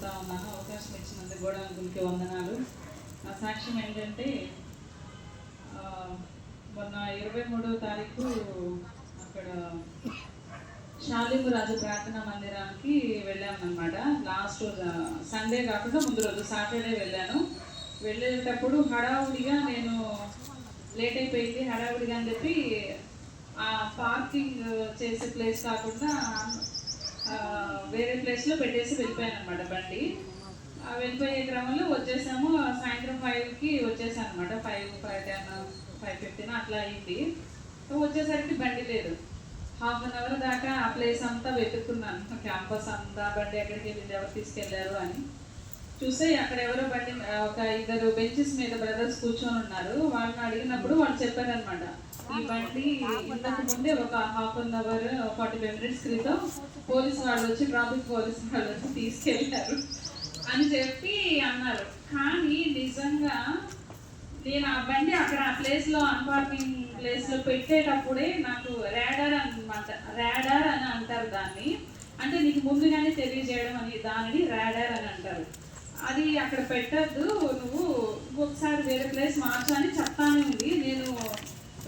చెప్తా ఉన్నాను. అవకాశం ఇచ్చినందుకు కూడా అంకుల్కి వందనాలు. నా సాక్ష్యం ఏంటంటే మొన్న 23వ తారీఖు అక్కడ షాలింబు రాజు ప్రార్థనా మందిరానికి వెళ్ళామన్నమాట. లాస్ట్ రోజు సండే కాకుండా ముందు రోజు సాటర్డే వెళ్ళాను. వెళ్ళేటప్పుడు హడావుడిగా నేను లేట్ అయిపోయింది. హడావుడిగా అని చెప్పి ఆ పార్కింగ్ చేసే ప్లేస్ కాకుండా వేరే ప్లేస్లో పెట్టేసి వెళ్ళిపోయాను అనమాట బండి. వెళ్ళిపోయే క్రమంలో వచ్చేసాము. సాయంత్రం 5కి వచ్చేసాను అనమాట. 5:10 5:15 అట్లా అయింది. వచ్చేసరికి బండి లేదు. ½ అన్ అవర్ దాకా ఆ ప్లేస్ అంతా వెతుక్కున్నాను, క్యాంపస్ అంతా. బండి ఎక్కడికి వెళ్ళింది, ఎవరు తీసుకెళ్లారు అని చూస్తే అక్కడ ఎవరో బండి ఒక 2 బెంచెస్ మీద బ్రదర్స్ కూర్చొని ఉన్నారు. వాళ్ళని అడిగినప్పుడు వాళ్ళు చెప్పారనమాట, ఈ బండి ఇంతకు ముందే ఒక ½ అన్ అవర్ 45 మినిట్స్ క్రితం పోలీసు వాళ్ళు వచ్చి, ట్రాఫిక్ పోలీసు వాళ్ళు వచ్చి తీసుకెళ్ళారు అని చెప్పి అన్నారు. కానీ నిజంగా నేను ఆ బండి అక్కడ ఆ ప్లేస్లో, అన్పార్కింగ్ ప్లేస్లో పెట్టేటప్పుడే నాకు రాడార్ అని అంటారు దాన్ని. అంటే నీకు ముందుగానే తెలియజేయడం అని, దానిని రాడార్ అని అంటారు. అది అక్కడ పెట్టద్దు, నువ్వు ఇంకొకసారి వేరే ప్లేస్ మార్చని చెప్తానే ఉంది. నేను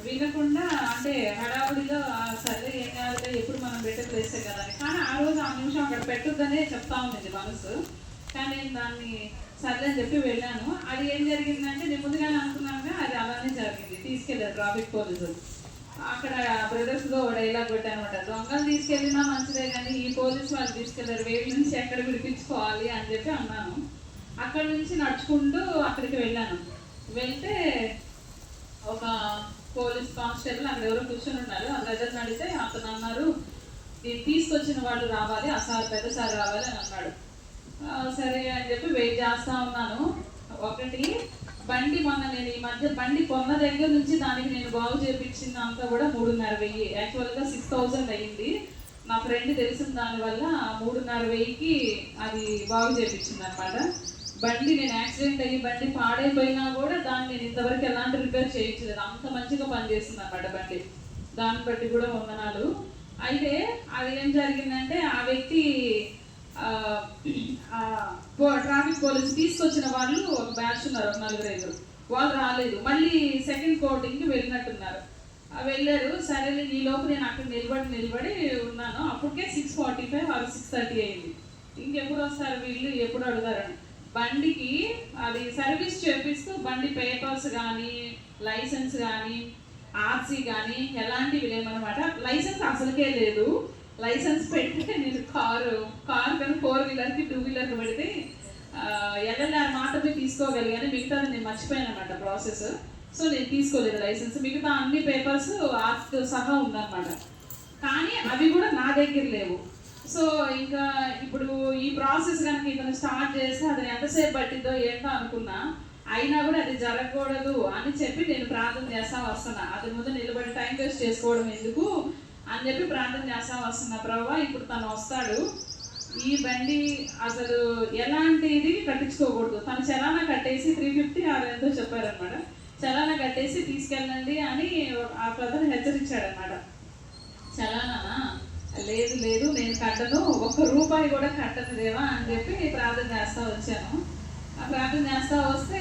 వినకుండా, అంటే హడావుడిలో సరే ఏం కాదు, ఎప్పుడు మనం పెట్టే ప్లేసే కదా అని. కానీ ఆ రోజు ఆ నిమిషం అక్కడ పెట్టొద్దనే చెప్తా ఉంది మనసు. కానీ నేను దాన్ని సర్లే అని చెప్పి వెళ్ళాను. అది ఏం జరిగిందంటే, నేను ముందుగానే అనుకున్నాను, అది అలానే జరిగింది. తీసుకెళ్ళారు ట్రాఫిక్ పోలీసులు. అక్కడ బ్రదర్స్లో డైలాగ్ పెట్టానమాట, దొంగలు తీసుకెళ్ళినా మంచిదే కానీ ఈ పోలీసు వాళ్ళు తీసుకెళ్ళారు, వేడి నుంచి ఎక్కడ విడిపించుకోవాలి అని చెప్పి అన్నాను. అక్కడ నుంచి నడుచుకుంటూ అక్కడికి వెళ్ళాను. వెళ్తే ఒక పోలీస్ కానిస్టేబుల్ అక్కడ ఎవరో కూర్చొని ఉన్నారు. ఆ బ్రదర్ని అడిగితే అతను అన్నారు, తీసుకొచ్చిన వాళ్ళు రావాలి, ఆ సార్ పెద్ద సార్ రావాలి అని అన్నాడు. సరే అని చెప్పి వెయిట్ చేస్తూ ఉన్నాను. ఒకటి బండి మొన్న నేను ఈ మధ్య బండి కొన్న దగ్గర నుంచి దానికి నేను బాగు చేయించింది అంతా కూడా 3,500. యాక్చువల్గా 6,000 అయ్యింది. నా ఫ్రెండ్ తెలిసిన దానివల్ల 3,500కి అది బాగు చేయించింది అనమాట. బండి నేను యాక్సిడెంట్ అయ్యి బండి పాడైపోయినా కూడా దాన్ని నేను ఇంతవరకు ఎలాంటి రిపేర్ చేయించలేదు. అంత మంచిగా పనిచేస్తుంది అనమాట బండి. దాన్ని బట్టి కూడా వందనాలు. అయితే అది ఏం జరిగిందంటే, ఆ వ్యక్తి ట్రాఫిక్ పోలీసు తీసుకొచ్చిన వాళ్ళు ఒక బ్యాచ్ ఉన్నారు, ఒక 4-5. వాళ్ళు రాలేదు. మళ్ళీ సెకండ్ కోటింగ్కి వెళ్ళినట్టున్నారు. వెళ్ళారు. సరే ఈ లోపు నేను అక్కడ నిలబడి ఉన్నాను. అప్పటికే 6:45 ఆర్ 6:30 అయింది. ఇంకెప్పుడు వస్తారు వీళ్ళు, ఎప్పుడు అడుగుతారని బండికి అది సర్వీస్ చేపిస్తూ బండి పేపర్స్ కానీ, లైసెన్స్ కానీ, ఆర్సీ కానీ ఎలాంటివి లేవన్నమాట. లైసెన్స్ అసలుకే లేదు. లైసెన్స్ పెడితే నేను కారు కానీ 4 వీలర్కి 2 వీలర్కి పెడితే ఎల్ఎల్ఆర్ మాత్రమే తీసుకోగలిగాను. మిగతాది నేను మర్చిపోయాను అనమాట ప్రాసెస్. సో నేను తీసుకోలేదు లైసెన్స్. మిగతా అన్ని పేపర్స్ ఆర్ట్తో సహా ఉందన్నమాట. కానీ అవి కూడా నా దగ్గర లేవు. సో ఇంకా ఇప్పుడు ఈ ప్రాసెస్ కనుక ఇతను స్టార్ట్ చేస్తే అది ఎంతసేపు పట్టిందో ఏంటో అనుకున్నా. అయినా కూడా అది జరగకూడదు అని చెప్పి నేను ప్రార్థన చేస్తా వస్తున్నా. అది ముందు నిలబడి టైం వేస్ట్ చేసుకోవడం ఎందుకు అని చెప్పి ప్రార్థన చేస్తా వస్తున్నా. ప్రభువా, ఇప్పుడు తను వస్తాడు, ఈ బండి అసలు ఎలాంటిది కట్టించుకోకూడదు, తను చలానా కట్టేసి 350 ఆర్ ఎంతో చెప్పారనమాట, చలానా కట్టేసి తీసుకెళ్ళండి అని ఆ ప్రజలు హెచ్చరించాడనమాట. చలానా లేదు నేను కట్టను, ₹1 కూడా కట్టను దేవా అని చెప్పి ప్రార్థన చేస్తూ వచ్చాను. ఆ ప్రార్థన చేస్తూ వస్తే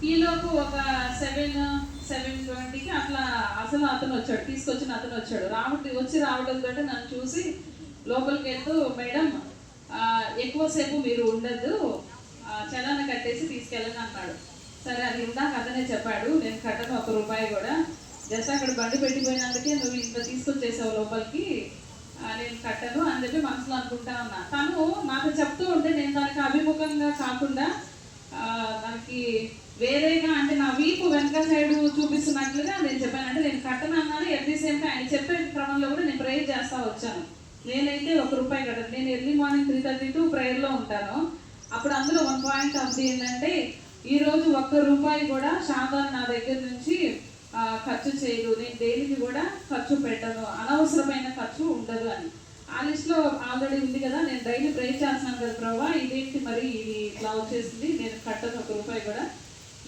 ఈలోపు ఒక 7:20కి అట్లా అసలు అతను వచ్చాడు, తీసుకొచ్చిన అతను వచ్చాడు. రావడంతో నన్ను చూసి లోపలికి వెళ్తూ, మేడం ఎక్కువసేపు మీరు ఉండద్దు, చలానా కట్టేసి తీసుకెళ్ళని అన్నాడు. సరే, అది ఇందాక అతనే చెప్పాడు, నేను కట్టను ₹1 కూడా, జస్ట్ అక్కడ బండి పెట్టిపోయినందుకే నువ్వు ఇంత తీసుకొచ్చేసావు లోపలికి, నేను కట్టను అని చెప్పి మనసులో అనుకుంటా ఉన్నా. తను నాకు చెప్తూ ఉంటే నేను దానికి అభిముఖంగా కాకుండా దానికి వేరేగా, అంటే నా వీపు వెనక సైడ్ చూపిస్తున్నట్లుగా నేను చెప్పాను. అంటే నేను కట్టను అన్నాను. ఎట్ ది సేమ్ టైం ఆయన చెప్పే క్రమంలో కూడా నేను ప్రేయర్ చేస్తూ వచ్చాను. నేనైతే ₹1 కట్టను. నేను ఎర్లీ మార్నింగ్ 3:30 to ప్రేయర్లో ఉంటాను. అప్పుడు అందులో 1 పాయింట్ ఆఫ్ ఏంటంటే, ఈరోజు ₹1 కూడా శాంతాన్ని నా దగ్గర నుంచి ఖర్చు చేయదు, నేను దేనికి కూడా ఖర్చు పెట్టను, అనవసరమైన ఖర్చు ఉండదు అని. ఆ లిస్ట్లో ఆల్రెడీ ఉంది కదా. నేను డైలీ ప్రే చేస్తున్నాను కదా, ప్రభువా ఇదేంటి మరి ఇది ఇట్లా వచ్చేసింది, నేను కట్టను ₹1 కూడా.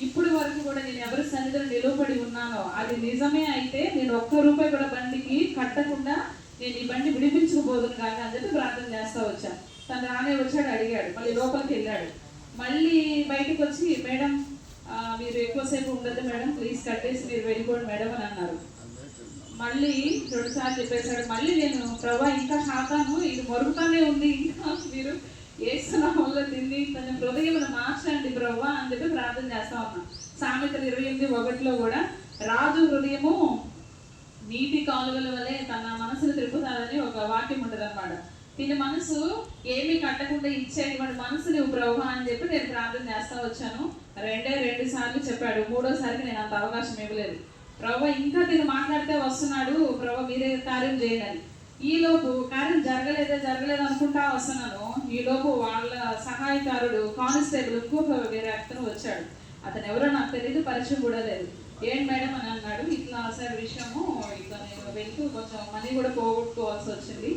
ఇప్పుడు వరకు కూడా నేను ఎవరి సన్నిధిలో నిలబడి ఉన్నానో అది నిజమే అయితే నేను ₹1 కూడా బండికి కట్టకుండా నేను ఈ బండి విడిపించుకోబోదును కాక అని చెప్పి ప్రార్థన చేస్తూ వచ్చాను. తను రానే వచ్చాడు, అడిగాడు, మళ్ళీ లోపలికి వెళ్ళాడు. మళ్ళీ బయటకు వచ్చి, మేడం మీరు ఎక్కువసేపు ఉండదు మేడం, ప్లీజ్ కట్టేసి మీరు వెళ్ళిపోండి మేడం అని అన్నారు. మళ్ళీ 2 సార్లు చెప్పేశాడు. మళ్ళీ నేను ప్రభా ఇంకా శాతాను ఇది మరుగుతానే ఉంది, ఇంకా మీరు ఏసునామంలో దీన్ని కొంచెం హృదయం మార్చండి ప్రభా అని చెప్పి ప్రార్థన చేస్తా ఉన్నా. సామెతలు 28:1 కూడా రాజు హృదయము నీటి కాలువల వలె తన మనసును త్రిప్పుతాదని ఒక వాక్యం ఉంటుంది అనమాట. దీని మనసు ఏమీ కట్టకుండా ఇచ్చేటువంటి మనసు నువ్వు ప్రభా అని చెప్పి నేను ప్రార్థన చేస్తా వచ్చాను. 2 సార్లు చెప్పాడు. 3వసారికి నేను అంత అవకాశం ఇవ్వలేదు. ప్రభా ఇంకా దీన్ని మాట్లాడితే వస్తున్నాడు, ప్రభా మీరే కార్యం చేయాలి. ఈలోపు కార్యం జరగలేదు అనుకుంటా వస్తున్నాను. ఈలోపు వాళ్ళ సహాయకారుడు కానిస్టేబుల్ ఇంకొక వేరే అతను వచ్చాడు. అతను ఎవరో నాకు తెలియదు, పరిచయం కూడా లేదు. ఏం మేడం అని అన్నాడు. ఇట్లా సార్ విషయము, ఇట్లా నేను వెళ్తూ కొంచెం మనీ కూడా పోగొట్టుకోవాల్సి వచ్చింది.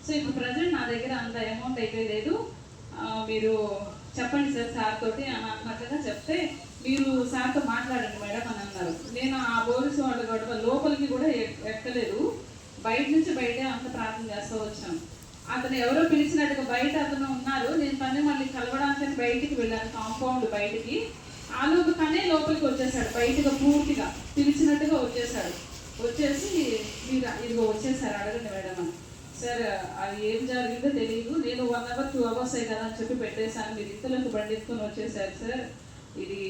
సో ఇప్పుడు ప్రజెంట్ నా దగ్గర అంత అమౌంట్ అయితే లేదు, మీరు చెప్పండి సార్ తోటి అని అన్నట్టుగా చెప్తే, మీరు సార్తో మాట్లాడండి మేడం అని అన్నారు. నేను ఆ పోలీసు వాళ్ళు గొడవ లోపలికి కూడా ఎక్కలేదు, బయట నుంచి బయటే అంత ప్రార్థన చేస్తూ వచ్చాను. అతను ఎవరో పిలిచినట్టుగా బయట అతను ఉన్నారు. నేను తనే మళ్ళీ కలవడానికి బయటికి వెళ్ళాను, కాంపౌండ్ బయటికి. ఆలోపు తనే లోపలికి వచ్చేసాడు, బయటగా పూర్తిగా పిలిచినట్టుగా వచ్చేసాడు. వచ్చేసి మీరు ఇదిగో వచ్చేసారు, అడగండి మేడం అని. సార్ అది ఏం జరిగిందో తెలియదు, నేను 1 hour 2 hours కదా అని చెప్పి పెట్టేశాను, మీరు ఇంతలోకి బండి ఎత్తుకొని వచ్చేసారు సార్, ఇది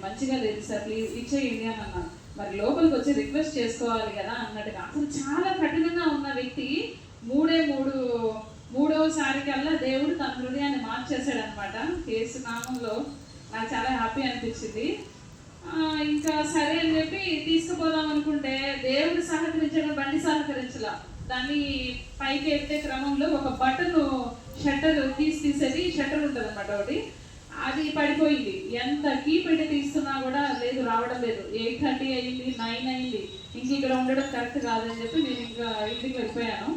మంచిగా లేదు సార్, ప్లీజ్ ఇచ్చేయండి అని అన్నాను. మరి లోపలికి వచ్చి రిక్వెస్ట్ చేసుకోవాలి కదా అన్నట్టుగా. అసలు చాలా కఠినంగా ఉన్న వ్యక్తి మూడవసారికల్లా దేవుడు తన హృదయాన్ని మార్చేశాడు అనమాట. యేసు నామంలో నాకు చాలా హ్యాపీ అనిపించింది. ఇంకా సరే అని చెప్పి తీసుకుపోదాం అనుకుంటే దేవుడు సహకరించడం, బండి సహకరించలా. దాన్ని పైకి ఎత్తే క్రమంలో ఒక బటన్ షట్టర్ తీసేది షట్టర్ ఉంటుంది అనమాట ఒకటి, అది పడిపోయింది. ఎంత కీ పెట్టి తీస్తున్నా కూడా లేదు, రావడం లేదు. 8:30 అయింది, 9 అయింది, ఇంక ఇక్కడ ఉండడం కరెక్ట్ కాదని చెప్పి నేను ఇంకా ఇంటికి వెళ్ళిపోయాను.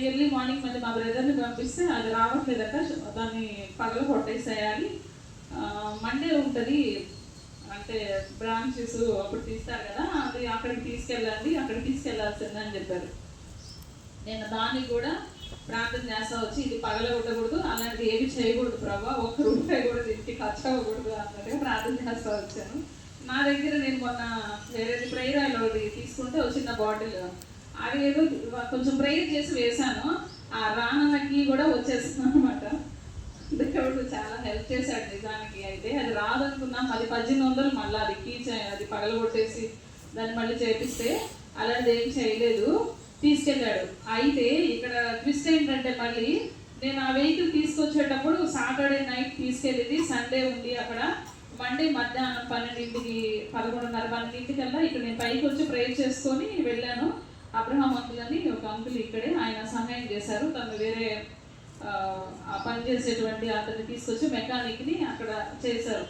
ఎర్లీ మార్నింగ్ మళ్ళీ మా బ్రదర్ని పంపిస్తే అది రావట్లేదట, దాన్ని పగలు కొట్టేసేయాలి, మండే ఉంటుంది అంటే బ్రాంచెస్ అప్పుడు తీస్తారు కదా, అది అక్కడికి తీసుకెళ్ళండి, అక్కడికి తీసుకెళ్లాల్సిందే అని చెప్పారు. నేను దాన్ని కూడా ప్రార్థన చేస్తా వచ్చి, ఇది పగలగొట్టకూడదు, అలాంటి ఏమి చేయకూడదు ప్రభా, 1 రూపాయి కూడా ఇంటికి ఖర్చు అవ్వకూడదు అన్నట్టుగా ప్రార్థన చేస్తా వచ్చాను. నా దగ్గర నేను మొన్న వేరేది ప్రేయర్ ఆయిల్ ఒకటి తీసుకుంటే వచ్చిన బాటిల్, అది ఏదో కొంచెం ప్రేయర్ చేసి వేశాను, ఆ రానకి కూడా వచ్చేస్తున్నాను అనమాట. దేవుడు చాలా హెల్ప్ చేశాడు నిజానికి. అయితే అది రాదనుకున్నాం, అది 1800 మళ్ళీ అది అది పగలగొట్టేసి దాన్ని మళ్ళీ చేపిస్తే అలాంటిది ఏం చేయలేదు, తీసుకెళ్ళాడు. అయితే ఇక్కడ ట్విస్ట్ ఏంటంటే, మళ్ళీ నేను ఆ వెహికల్ తీసుకొచ్చేటప్పుడు సాటర్డే నైట్ తీసుకెళ్ళింది, సండే ఉంది అక్కడ, మండే మధ్యాహ్నం 12కి 11:30-12కల్లా ఇక్కడ నేను పైకి వచ్చి ప్రేయర్ చేసుకొని వెళ్ళాను. అబ్రహాం అంకుల్ అని ఒక అంకుల్ ఇక్కడే, ఆయన సహాయం చేశారు. తను వేరే పని చేసేటువంటి అతన్ని తీసుకొచ్చి మెకానిక్ని అక్కడ చేశారు.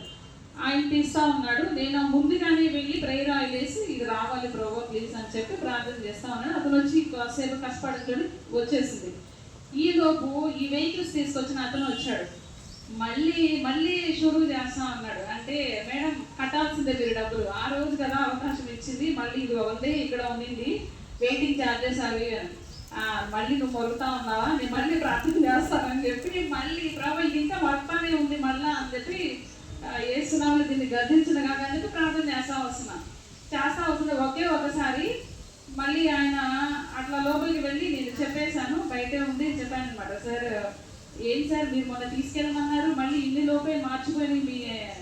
ఆయన తీస్తా ఉన్నాడు. నేను ముందుగానే వెళ్ళి ప్రేయర్ ఆయిల్ వేసి, ఇది రావాలి ప్రభా ప్లీజ్ అని చెప్పి ప్రార్థన చేస్తా ఉన్నాడు. అతను వచ్చి కాసేపు కష్టపడుతుంది, వచ్చేసింది. ఈలోపు ఈ వెహికల్స్ తీసుకొచ్చిన అతను వచ్చాడు, మళ్ళీ షురూ చేస్తా ఉన్నాడు. అంటే మేడం కట్టాల్సిందే మీరు డబ్బులు, ఆ రోజు కదా అవకాశం ఇచ్చింది, మళ్ళీ ఇది ఒకటే ఇక్కడ ఉండింది, వెయిటింగ్ ఛార్జెస్ అవి అని. మళ్ళీ నువ్వు మొలుతా ఉన్నావా, నేను మళ్ళీ ప్రార్థన చేస్తానని చెప్పి, మళ్ళీ ప్రభా ఇంకా మొత్తానే ఉంది మళ్ళా అని చెప్పి, ఏసునామములో దీన్ని గద్దించిన కాదని చెప్పి ప్రార్థన చేస్తా వస్తుంది. ఒకే ఒకసారి మళ్ళీ ఆయన అట్లా లోపలికి వెళ్ళి నేను చెప్పేశాను, బయటే ఉంది చెప్పాను అనమాట. సార్ ఏం సార్ మీరు మొన్న తీసుకెళ్ళమన్నారు, మళ్ళీ ఇన్ని లోపే మార్చిపోయి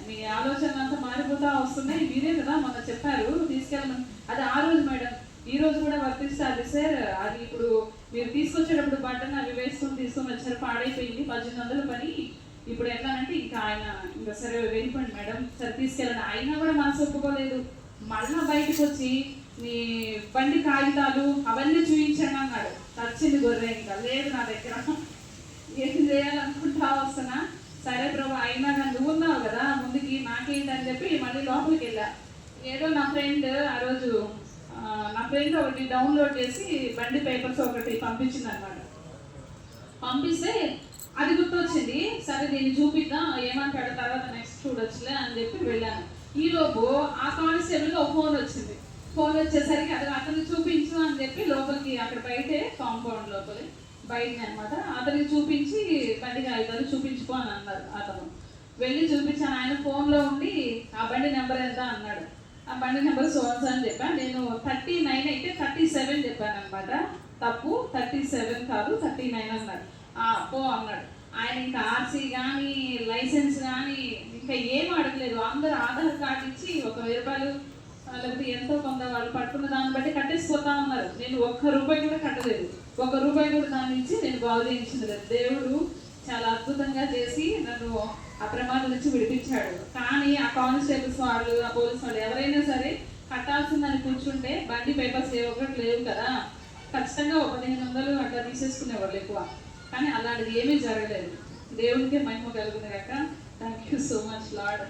మీ ఆలోచన అంతా మారిపోతా వస్తున్నాయి, మీరే కదా మొన్న చెప్పారు తీసుకెళ్ళమని. అది ఆ రోజు మేడం, ఈ రోజు కూడా వర్తిస్తుంది సార్. అది ఇప్పుడు మీరు తీసుకొచ్చేటప్పుడు బటన్ అవి వేసుకొని తీసుకొని వచ్చారు, పాడైపోయింది, 1800 పని. ఇప్పుడు ఎట్లా అంటే ఇంకా ఆయన ఇంకా సరే వెళ్ళిపోండి మేడం, సరే తీసుకెళ్ళండి. అయినా కూడా మనసు ఒప్పుకోలేదు. మళ్ళా బయటకు వచ్చి మీ బండి కాగితాలు అవన్నీ చూపించండి అన్నాడు. వచ్చింది గొర్రె, ఇంకా లేదు నా దగ్గర, ఏం చేయాలనుకుంటా వస్తున్నా. సరే ప్రభు అయినా కానీ నువ్వు ఉన్నావు కదా ముందుకి, నాకేంటని చెప్పి మళ్ళీ లోపలికి వెళ్ళా. ఏదో నా ఫ్రెండ్ ఆ రోజు ఒకటి డౌన్లోడ్ చేసి బండి పేపర్స్ ఒకటి పంపించింది అనమాట. పంపిస్తే అది గుర్తొచ్చింది, సరే దీన్ని చూపిద్దాం ఏమంటాడో తర్వాత నెక్స్ట్ చూడొచ్చులే అని చెప్పి వెళ్ళాను. ఈలోపు ఆ కానిస్టేబుల్కి ఒక ఫోన్ వచ్చింది. ఫోన్ వచ్చేసరికి అది అతను చూపించు అని చెప్పి లోపలికి, అక్కడ బయటే కాంపౌండ్ లోపలి బయటని అనమాట. అతనికి చూపించి బండి కాగితాలు చూపించుకో అని అన్నారు. అతను వెళ్ళి చూపించాను. ఆయన ఫోన్లో ఉండి ఆ బండి నెంబర్ ఎంత అన్నాడు. ఆ బండి నెంబర్ సోన్స్ అని చెప్పాను. నేను 39 అయితే 37 చెప్పాను అనమాట. తప్పు, 37 కాదు 39 అన్నాడు. పో అన్నాడు. ఆయన ఇంకా ఆర్సీ కానీ లైసెన్స్ కానీ ఇంకా ఏం అడగలేదు. అందరూ ఆధార్ కార్డు ఇచ్చి 1,000 రూపాయలు లేకపోతే ఎంతో కొంత వాళ్ళు పట్టుకున్న దాన్ని బట్టి కట్టేసిపోతా ఉన్నారు. నేను ₹1 కూడా కట్టలేదు. ₹1 కూడా దాన్ని ఇచ్చి నేను బాగు చేయించింది లేదు. దేవుడు చాలా అద్భుతంగా చేసి నన్ను ఆ ప్రమాదం నుంచి విడిపించాడు. కానీ ఆ కానిస్టేబుల్స్ వాళ్ళు, ఆ పోలీస్ వాళ్ళు ఎవరైనా సరే కట్టాల్సిందని కూర్చుంటే బండి పేపర్స్ ఒకటి లేవు కదా, ఖచ్చితంగా 1,500 అట్లా తీసేసుకునేవాళ్ళు ఎక్కువ. కానీ అలాంటిది ఏమీ జరగలేదు. దేవుడికే మహిమ కలుగుతుంది కాక. Thank you so much lord.